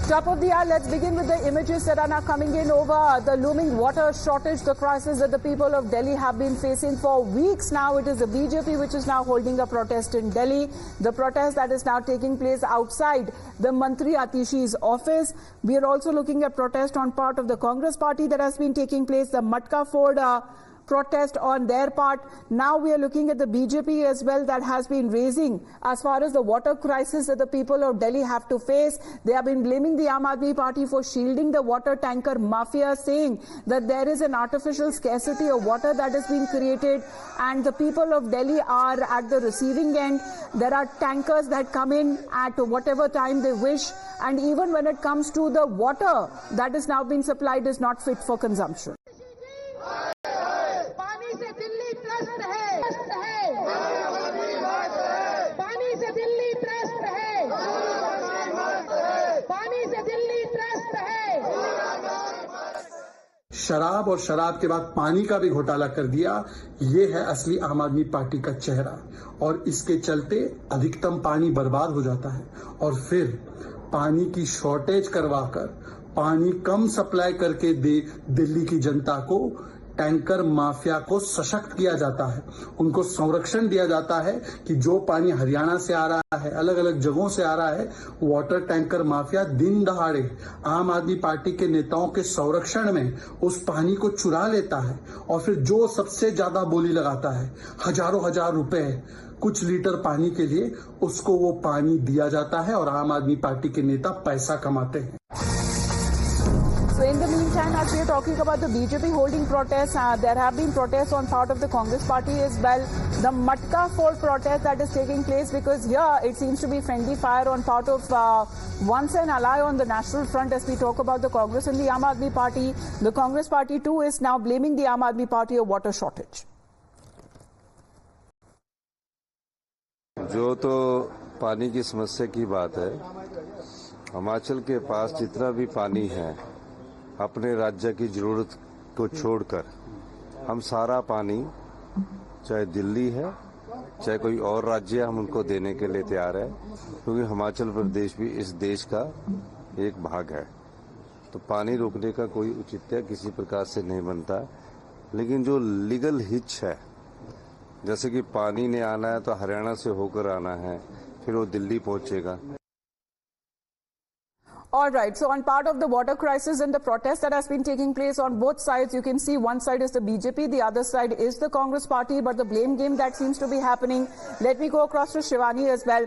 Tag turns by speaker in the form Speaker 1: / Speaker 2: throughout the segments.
Speaker 1: Top of the hour, let's begin with the images that are now coming in over the looming water shortage, the crisis that the people of Delhi have been facing for weeks now. It is the BJP which is now holding a protest in Delhi. The protest that is now taking place outside the Mantri Atishi's office. We are also looking at protest on part of the Congress party that has been taking place, the Matka Ford protest on their part. Now we are looking at the BJP as well that has been raising as far as the water crisis that the people of Delhi have to face. They have been blaming the Aam Aadmi Party for shielding the water tanker mafia, saying that there is an artificial scarcity of water that has been created and the people of Delhi are at the receiving end. There are tankers that come in at whatever time they wish, and even when it comes to the water that is now being supplied is not fit for consumption.
Speaker 2: शराब और शराब के बाद पानी का भी घोटाला कर दिया। ये है असली आम आदमी पार्टी का चेहरा, और इसके चलते अधिकतम पानी बर्बाद हो जाता है और फिर पानी की शॉर्टेज करवाकर पानी कम सप्लाई करके दे दिल्ली की जनता को टैंकर माफिया को सशक्त किया जाता है। उनको संरक्षण दिया जाता है कि जो पानी हरियाणा से आ रहा है, अलग अलग जगहों से आ रहा है, वाटर टैंकर माफिया दिन दहाड़े आम आदमी पार्टी के नेताओं के संरक्षण में उस पानी को चुरा लेता है और फिर जो सबसे ज्यादा बोली लगाता है, हजार रुपए कुछ लीटर पानी के लिए, उसको वो पानी दिया जाता है और आम आदमी पार्टी के नेता पैसा कमाते हैं।
Speaker 1: So in the meantime, as we are talking about the BJP holding protests, there have been protests on part of the Congress party as well. The Matka Ford protest that is taking place, because here it seems to be friendly fire on part of once an ally on the national front as we talk about the Congress and the Aam Aadmi Party. The Congress party too is now blaming the Aam Aadmi Party of water shortage.
Speaker 3: जो तो पानी की समस्या की बात है, हिमाचल के पास जितना भी पानी है अपने राज्य की जरूरत को छोड़कर हम सारा पानी, चाहे दिल्ली है चाहे कोई और राज्य है, हम उनको देने के लिए तैयार है, क्योंकि हिमाचल प्रदेश भी इस देश का एक भाग है। तो पानी रोकने का कोई औचित्य किसी प्रकार से नहीं बनता, लेकिन जो लीगल हिच है, जैसे कि पानी ने आना है तो हरियाणा से होकर आना है, फिर वो दिल्ली पहुंचेगा।
Speaker 1: All right. So on part of the water crisis and the protest that has been taking place on both sides, you can see one side is the BJP, the other side is the Congress party, but the blame game that seems to be happening. Let me go across to Shivani as well.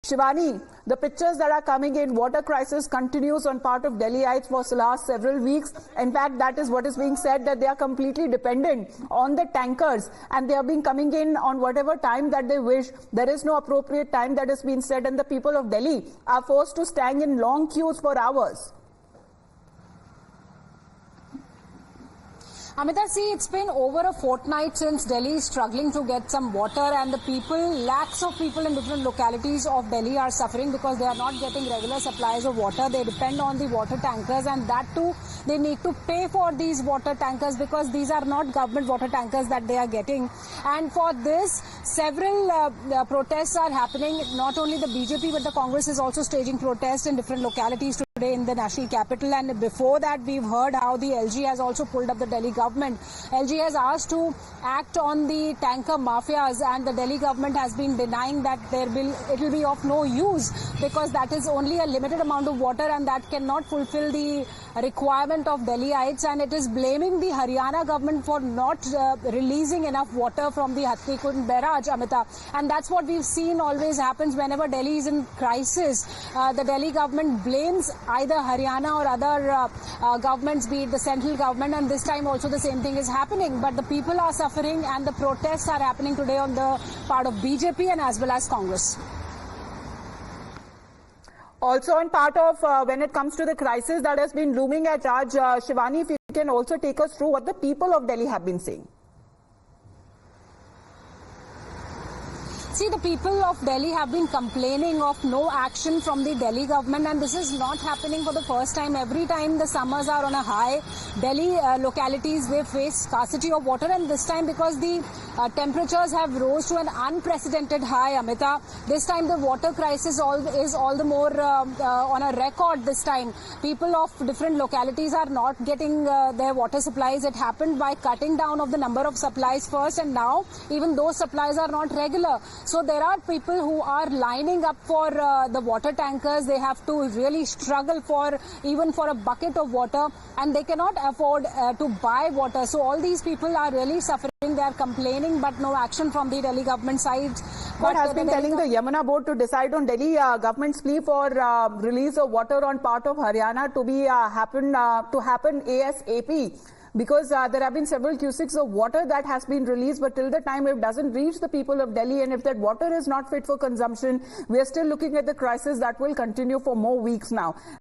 Speaker 1: Shivani, the pictures that are coming in, water crisis continues on part of Delhiites for the last several weeks. In fact, that is what is being said, that they are completely dependent on the tankers and they have been coming in on whatever time that they wish. There is no appropriate time that has been said, and the people of Delhi are forced to stand in long queues for hours.
Speaker 4: Amita, see, it's been over a fortnight since Delhi is struggling to get some water, and the people, lakhs of people in different localities of Delhi are suffering because they are not getting regular supplies of water. They depend on the water tankers, and that too, they need to pay for these water tankers because these are not government water tankers that they are getting. And for this, several protests are happening. Not only the BJP, but the Congress is also staging protests in different localities today in the national capital. And before that, we've heard how the LG has also pulled up the Delhi government. LG has asked to act on the tanker mafias, and the Delhi government has been denying that it will be of no use because that is only a limited amount of water and that cannot fulfill the requirement of Delhiites, and it is blaming the Haryana government for not releasing enough water from the Hathnikund barrage, Amita. And that's what we've seen always happens whenever Delhi is in crisis. The Delhi government blames either Haryana or other governments, be it the central government, and this time also the same thing is happening. But the people are suffering, and the protests are happening today on the part of BJP and as well as Congress.
Speaker 1: Also on part of when it comes to the crisis that has been looming at Raj, Shivani, if you can also take us through what the people of Delhi have been saying.
Speaker 4: See, the people of Delhi have been complaining of no action from the Delhi government, and this is not happening for the first time. Every time the summers are on a high, Delhi localities, they face scarcity of water, and this time because the temperatures have rose to an unprecedented high, Amita, this time the water crisis is all the more on a record this time. People of different localities are not getting their water supplies. It happened by cutting down of the number of supplies first, and now even those supplies are not regular. So there are people who are lining up for the water tankers. They have to really struggle for even for a bucket of water, and they cannot afford to buy water. So all these people are really suffering. They are complaining, but no action from the Delhi government side.
Speaker 1: What has been telling the Yamuna board to decide on Delhi government's plea for release of water on part of Haryana to be happen ASAP? Because there have been several cusecs of water that has been released, but till the time it doesn't reach the people of Delhi, and if that water is not fit for consumption, we are still looking at the crisis that will continue for more weeks now.